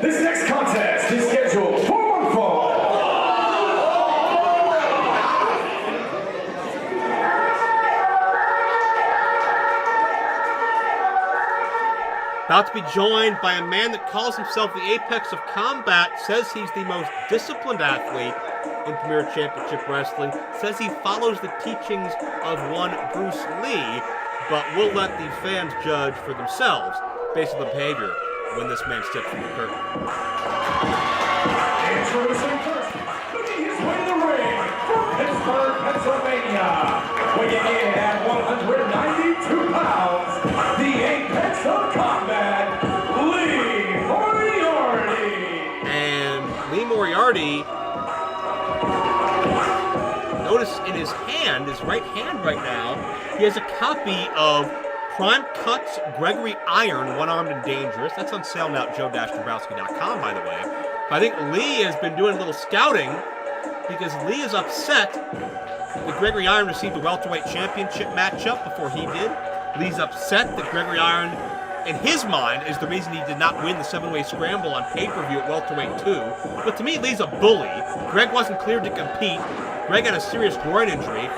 This next contest is scheduled for one fall. About to be joined by a man that calls himself the apex of combat, says he's the most disciplined athlete in Premier Championship Wrestling, says he follows the teachings of one Bruce Lee, but we'll let the fans judge for themselves based on the behavior when this man steps from the curtain. Introducing first, making his way to the ring from Pittsburgh, Pennsylvania, weighing in at 192 pounds, the apex of combat, Lee Moriarty. And Lee Moriarty, notice in his hand, his right hand right now, he has a copy of Prime Cuts Gregory Iron, One-Armed and Dangerous. That's on sale now at joe-dabrowski.com, by the way. But I think Lee has been doing a little scouting because Lee is upset that Gregory Iron received a welterweight championship matchup before he did. Lee's upset that Gregory Iron, in his mind, is the reason he did not win the 7-way scramble on pay-per-view at welterweight 2. But to me, Lee's a bully. Greg wasn't cleared to compete. Greg had a serious groin injury.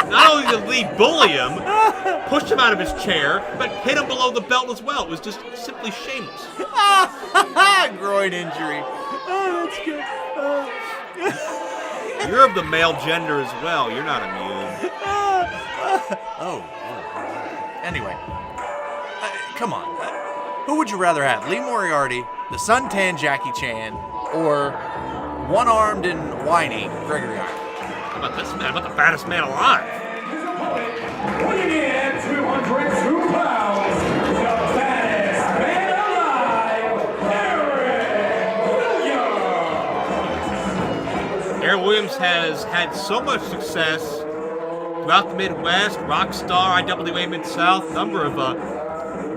Not only did Lee bully him, pushed him out of his chair, but hit him below the belt as well. It was just simply shameless. Groin injury. Oh, that's good. You're of the male gender as well. You're not immune. Anyway, come on. Who would you rather have? Lee Moriarty, the suntan Jackie Chan, or one-armed and whiny Gregory Iron? How about this man? How about the baddest man alive? Weighing in at 202 pounds, the baddest man alive, Aaron Williams has had so much success throughout the Midwest, Rockstar, IWA Mid-South, number of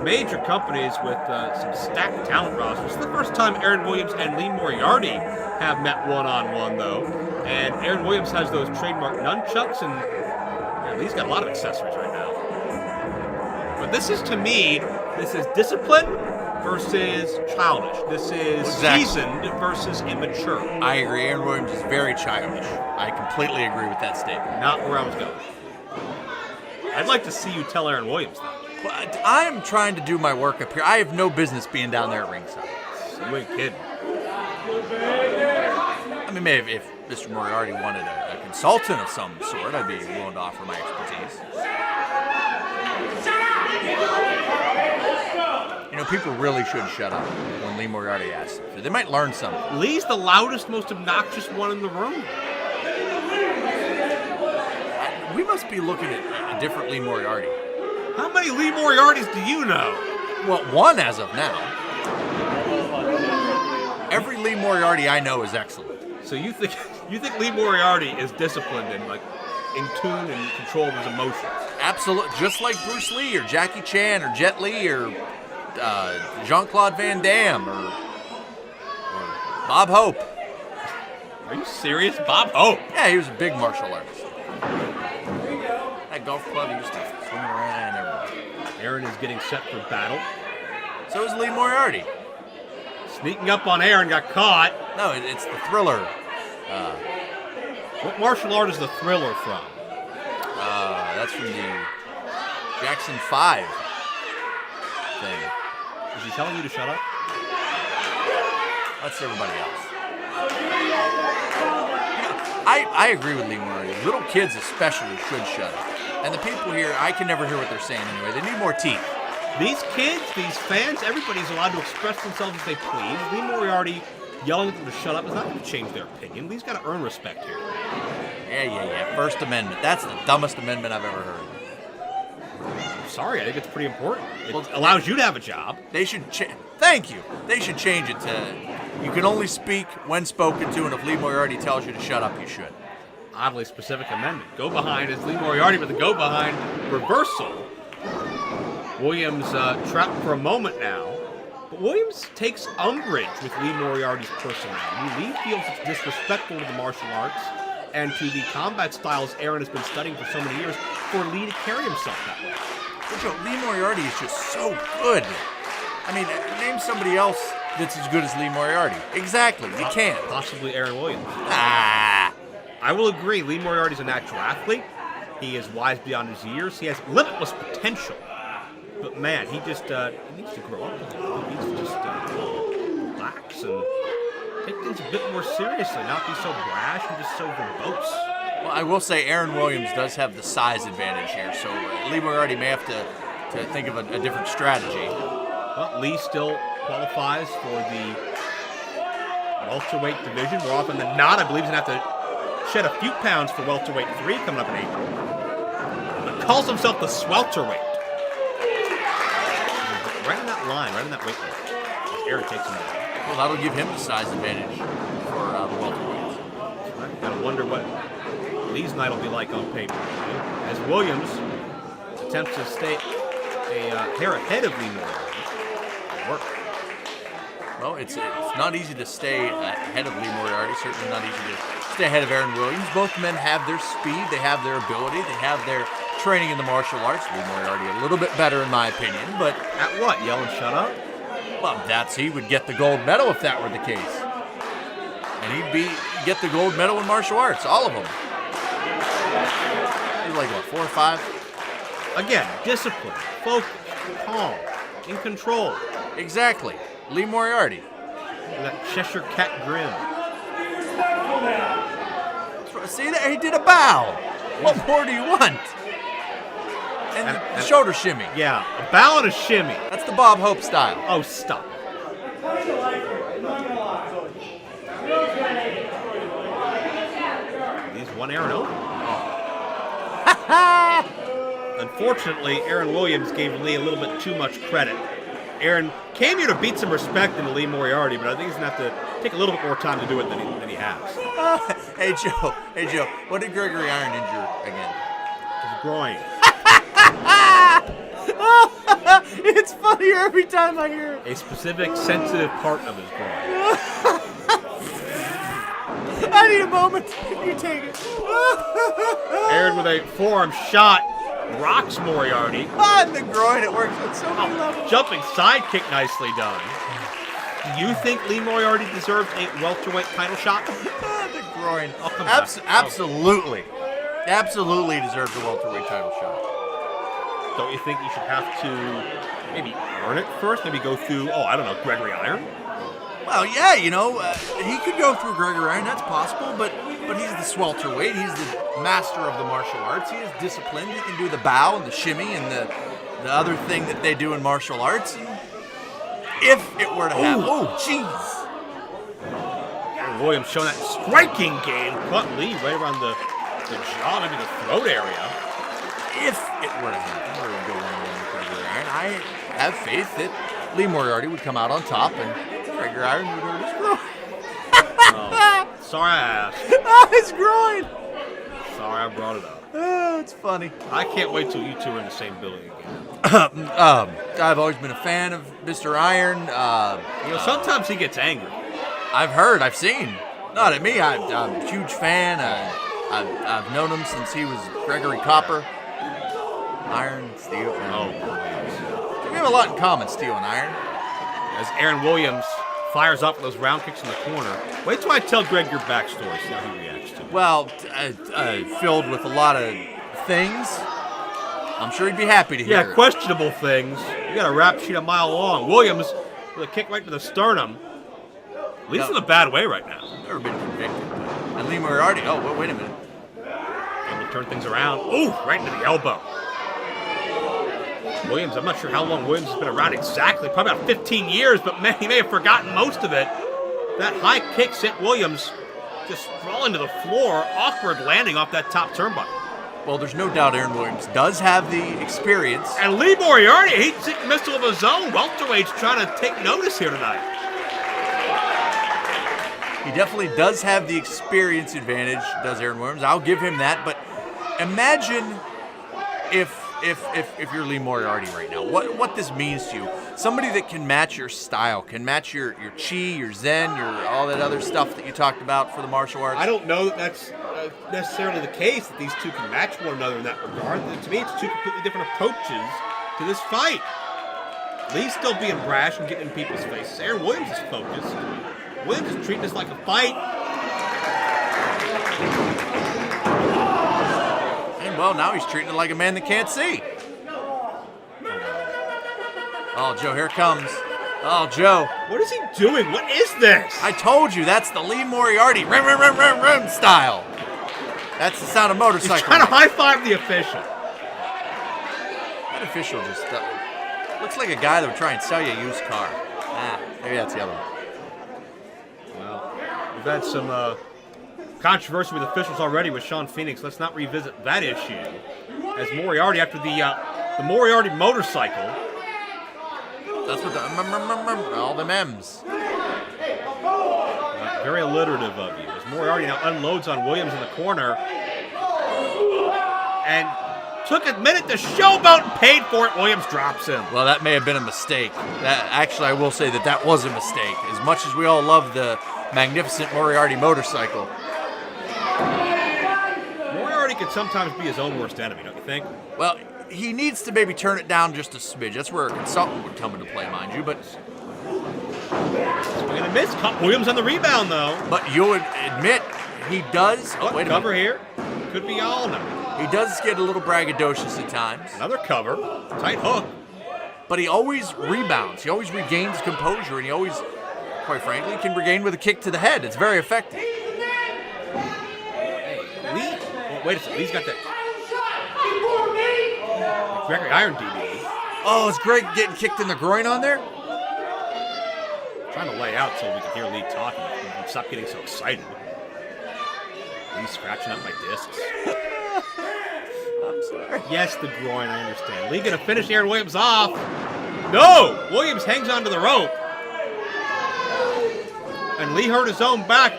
major companies with some stacked talent rosters. This is the first time Aaron Williams and Lee Moriarty have met one-on-one, though. And Aaron Williams has those trademark nunchucks, and Lee's got a lot of accessories right now. But this is, to me, this is discipline versus childish. This is seasoned versus immature. I agree. Aaron Williams is very childish. I completely agree with that statement. Not where I was going. I'd like to see you tell Aaron Williams that. But I'm trying to do my work up here. I have no business being down there at ringside. You ain't kidding. I mean, maybe if Mr. Moriarty wanted a consultant of some sort, I'd be willing to offer my expertise. You know, people really should shut up when Lee Moriarty asks them. They might learn something. Lee's the loudest, most obnoxious one in the room. We must be looking at a different Lee Moriarty. How many Lee Moriartys do you know? Well, one as of now. Every Lee Moriarty I know is excellent. So you think Lee Moriarty is disciplined and like in tune and control of his emotions? Absolutely, just like Bruce Lee or Jackie Chan or Jet Li or Jean-Claude Van Damme or Bob Hope. Are you serious? Bob Hope? Yeah, he was a big martial artist. That golf club he used to swing around and everything. Aaron is getting set for battle. So is Lee Moriarty. Sneaking up on Aaron, got caught. No, it's the Thriller. What martial art is the Thriller from? That's from the Jackson 5 thing. Is he telling you to shut up? That's everybody else. I agree with Lee Moriarty. Little kids especially should shut up. And the people here, I can never hear what they're saying anyway. They need more teeth. These kids, these fans, everybody's allowed to express themselves as they please. Lee Moriarty yelling at them to shut up is not going to change their opinion. Lee's got to earn respect here. Yeah. First Amendment. That's the dumbest amendment I've ever heard. I'm sorry, I think it's pretty important. It allows you to have a job. They should Thank you. They should change it to you can only speak when spoken to, and if Lee Moriarty tells you to shut up, you should. Oddly specific amendment. Go behind is Lee Moriarty with the go behind reversal. Williams trapped for a moment now. But Williams takes umbrage with Lee Moriarty's personality. Lee feels it's disrespectful to the martial arts and to the combat styles Aaron has been studying for so many years for Lee to carry himself that way. But Lee Moriarty is just so good. I mean, name somebody else that's as good as Lee Moriarty. Exactly. You can't. Possibly Aaron Williams. Ah. I will agree. Lee Moriarty's a natural athlete. He is wise beyond his years. He has limitless potential. But man, he just he needs to grow up a little bit. He needs to just relax and take things a bit more seriously, not be so brash and just so verbose. Well, I will say Aaron Williams does have the size advantage here, so Lee Moriarty may have to think of a different strategy. Well, Lee still qualifies for the welterweight division. More often than not, I believe he's going to have to shed a few pounds for welterweight 3 coming up in April. But calls himself the swelterweight. Right in that line, right in that weight line. Aaron takes him down. Well, that'll give him the size advantage for the welterweights. Right. Gotta wonder what Lee's night will be like on paper. As Williams attempts to stay a hair ahead of Lee Moriarty. Work. Well, it's not easy to stay ahead of Lee Moriarty. Certainly not easy to stay ahead of Aaron Williams. Both men have their speed, they have their ability, they have their training in the martial arts. Lee Moriarty a little bit better in my opinion, but at what? Yelling shut up? Well, he would get the gold medal if that were the case. And he'd get the gold medal in martial arts, all of them. He's like, what, 4 or 5? Again, discipline, focus, calm, in control. Exactly. Lee Moriarty. With that Cheshire Cat grin. See, there he did a bow. What more do you want? And the shoulder shimmy. Yeah, a bow and a shimmy. That's the Bob Hope style. Oh, stop. He's won Aaron over. Unfortunately, Aaron Williams gave Lee a little bit too much credit. Aaron came here to beat some respect into Lee Moriarty, but I think he's going to have to take a little bit more time to do it than he has. Hey, Joe, what did Gregory Iron injure again? His groin. It's funnier every time I hear it. A specific, sensitive part of his groin. I need a moment. You take it. Aaron with a forearm shot rocks Moriarty. In the groin, it works on so many levels. Jumping sidekick nicely done. Do you think Lee Moriarty deserved a welterweight title shot? The groin. I'll come back. Absolutely. Absolutely deserved a welterweight title shot. Don't you think you should have to maybe earn it first? Maybe go through, Gregory Iron? Well, yeah, he could go through Gregory Iron. That's possible, but he's the swelterweight. He's the master of the martial arts. He is disciplined. He can do the bow and the shimmy and the other thing that they do in martial arts. And if it were to happen, jeez. Williams showing that striking game. Caught Lee right around the jaw, maybe the throat area. If it were to happen, or would go 1-1 with Gregory Iron, I have faith that Lee Moriarty would come out on top and Gregory Iron would hurt his groin. Sorry I asked. His groin. Sorry I brought it up. It's funny. I can't wait till you two are in the same building again. I've always been a fan of Mr. Iron. Sometimes he gets angry. I've heard, I've seen. Not at me. I'm a huge fan. I've known him since he was Gregory Copper. Iron, Steel. We have a lot in common, Steel and Iron. As Aaron Williams fires up those round kicks in the corner. Wait till I tell Greg your backstory, see how he reacts to it. Well, filled with a lot of things. I'm sure he'd be happy to hear it. Yeah, questionable things. You got a rap sheet a mile long. Williams with a kick right to the sternum. Lee's in a bad way right now. Never been convicted. And Lee Moriarty, wait a minute. Able to turn things around. Ooh, right into the elbow. Williams, I'm not sure how long Williams has been around exactly. Probably about 15 years, but man, he may have forgotten most of it. That high kick sent Williams just sprawling to the floor, awkward landing off that top turnbuckle. Well, there's no doubt Aaron Williams does have the experience. And Lee Moriarty, he's a missile of his own. Welterweight's trying to take notice here tonight. He definitely does have the experience advantage, does Aaron Williams. I'll give him that. But imagine if you're Lee Moriarty right now, what this means to you. Somebody that can match your style, can match your chi, your zen, your all that other stuff that you talked about for the martial arts. I don't know that that's necessarily the case, that these two can match one another in that regard. To me, it's two completely different approaches to this fight. Lee's still being brash and getting in people's faces. Aaron Williams is focused. Williams is treating this like a fight. And, well, now he's treating it like a man that can't see. Oh, Joe, here it comes. Oh, Joe. What is he doing? What is this? I told you, that's the Lee Moriarty rim style. That's the sound of motorcycle. He's trying to high-five the official. That official just looks like a guy that would try and sell you a used car. Maybe that's the other one. Well, we've had some controversy with officials already with Sean Phoenix. Let's not revisit that issue. As Moriarty, after the Moriarty motorcycle. That's what all the M's. Very alliterative of you. As Moriarty now unloads on Williams in the corner. And took a minute to showboat and paid for it. Williams drops him. Well, that may have been a mistake. Actually, I will say that was a mistake. As much as we all love the magnificent Moriarty motorcycle. Moriarty could sometimes be his own worst enemy, don't you think? Well, he needs to maybe turn it down just a smidge. That's where a consultant would come into play, mind you. But we're going to miss. Caught Williams on the rebound, though. But you would admit he does. Oh, wait a cover here. Could be all now. He does get a little braggadocious at times. Another cover. Tight hook. But he always rebounds. He always regains composure, and he always, quite frankly, can regain with a kick to the head. It's very effective. Hey, Lee. Oh, wait a second. Lee's got that. Gregory Iron DB. Oh, is Greg getting kicked in the groin on there? Trying to lay out so we can hear Lee talking and stop getting so excited. Lee scratching up my discs. I'm sorry. Yes, the groin, I understand. Lee gonna finish Aaron Williams off. No! Williams hangs onto the rope. And Lee hurt his own back.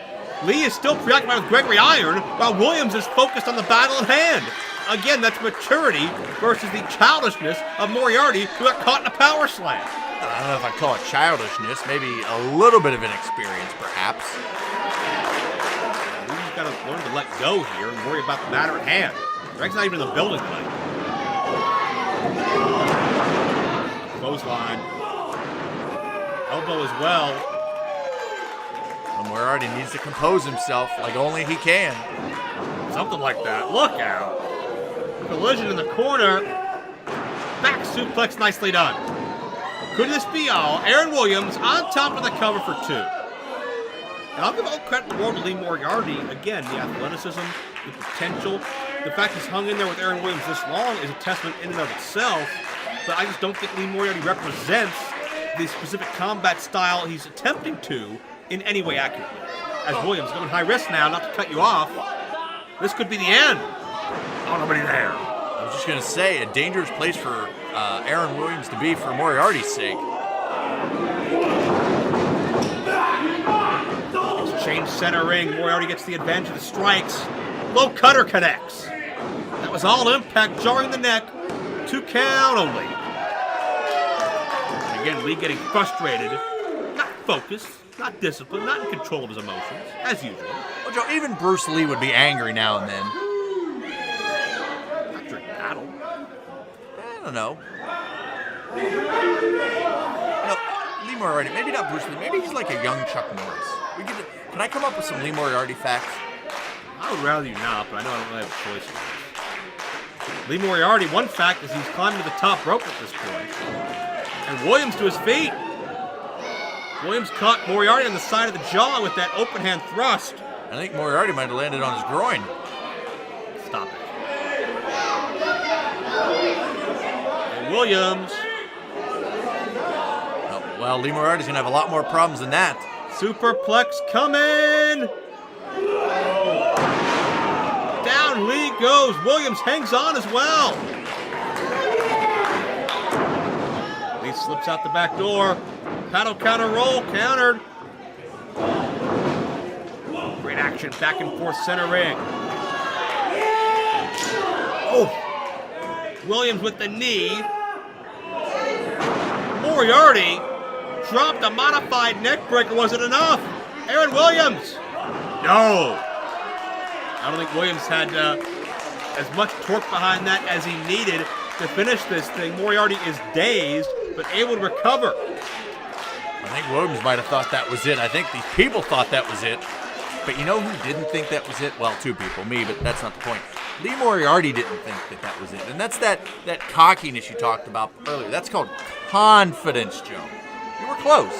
Lee is still preoccupied with Gregory Iron while Williams is focused on the battle at hand. Again, that's maturity versus the childishness of Moriarty, who got caught in a power slam. I don't know if I'd call it childishness. Maybe a little bit of inexperience, perhaps. We just got to learn to let go here and worry about the matter at hand. Greg's not even in the building tonight. Clothesline. Elbow as well. And Moriarty needs to compose himself like only he can. Something like that. Look out. Collision in the corner. Back suplex, nicely done. Could this be all? Aaron Williams on top of the cover for two. And I'll give all credit in the world to Lee Moriarty. Again, the athleticism, the potential. The fact he's hung in there with Aaron Williams this long is a testament in and of itself. But I just don't think Lee Moriarty represents the specific combat style he's attempting to in any way accurately. As Williams going high risk now, not to cut you off. This could be the end. Oh, nobody there. I was just going to say, a dangerous place for Aaron Williams to be for Moriarty's sake. Exchange center ring. Moriarty gets the advantage of the strikes. Low cutter connects. That was all impact, jarring the neck. 2 count only. And again, Lee getting frustrated. Not focused, not disciplined, not in control of his emotions, as usual. Well, Joe, even Bruce Lee would be angry now and then. Not during battle. I don't know. No, Lee Moriarty, maybe not Bruce Lee, maybe he's like a young Chuck Norris. Can I come up with some Lee Moriarty facts? I would rather you not, but I know I don't really have a choice. Lee Moriarty, one fact is he's climbing to the top rope at this point. And Williams to his feet. Williams caught Moriarty on the side of the jaw with that open hand thrust. I think Moriarty might have landed on his groin. Stop it. And Williams. Oh, well, Lee Moriarty's going to have a lot more problems than that. Superplex coming. Down Lee goes. Williams hangs on as well. Lee slips out the back door. Paddle counter roll, countered. Great action, back and forth center ring. Oh! Williams with the knee. Moriarty dropped a modified neck breaker. Was it enough? Aaron Williams. No. I don't think Williams had as much torque behind that as he needed to finish this thing. Moriarty is dazed. but able to recover. I think Williams might have thought that was it. I think these people thought that was it. But you know who didn't think that was it? Well, two people, me, but that's not the point. Lee Moriarty didn't think that that was it. And that's that cockiness you talked about earlier. That's called confidence, Joe. You were close.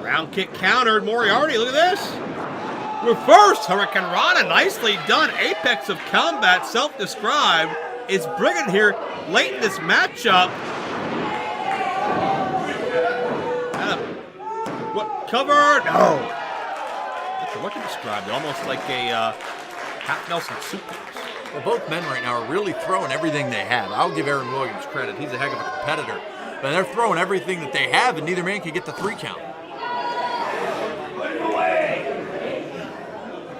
Round kick countered. Moriarty, look at this. Reverse Hurricane Rana, nicely done. Apex of combat, self-described, is bringing it here late in this matchup. What, cover? No. What can you describe it? Almost like a Pat Nelson suplex. Well, both men right now are really throwing everything they have. I'll give Aaron Williams credit. He's a heck of a competitor. But they're throwing everything that they have, and neither man can get the 3 count.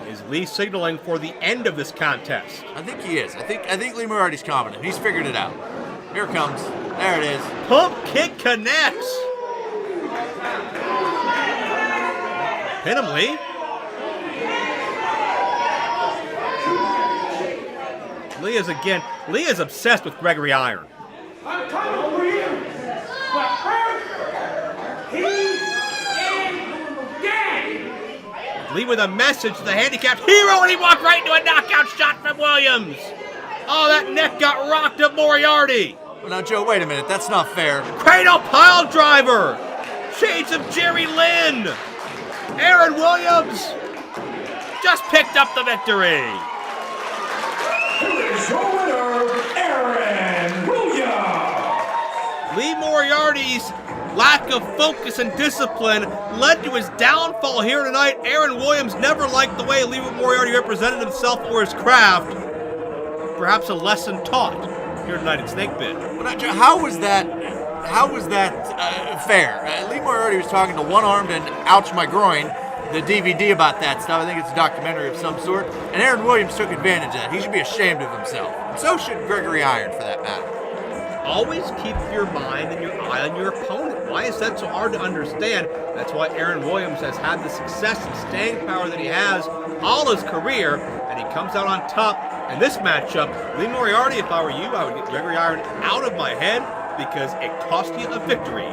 Is Lee signaling for the end of this contest? I think he is. I think Lee Moriarty's confident. He's figured it out. Here it comes. There it is. Pump kick connects. Pin him, Lee. Lee is obsessed with Gregory Iron. I'm coming over you. But first, he is dead. Lee with a message to the handicapped hero, and he walked right into a knockout shot from Williams. Oh, that neck got rocked up Moriarty. Well, now, Joe, wait a minute. That's not fair. Cradle pile driver. Shades of Jerry Lynn. Aaron Williams just picked up the victory. Here is your winner, Aaron Williams. Lee Moriarty's lack of focus and discipline led to his downfall here tonight. Aaron Williams never liked the way Lee Moriarty represented himself or his craft. Perhaps a lesson taught here tonight at Snake Pit. Well, now, Joe, how was that fair? Lee Moriarty was talking to One-Armed and Ouch My Groin, the DVD about that stuff. I think it's a documentary of some sort. And Aaron Williams took advantage of that. He should be ashamed of himself. And so should Gregory Iron, for that matter. Always keep your mind and your eye on your opponent. Why is that so hard to understand? That's why Aaron Williams has had the success and staying power that he has all his career, and he comes out on top in this matchup. Lee Moriarty, if I were you, I would get Gregory Iron out of my head because it cost you a victory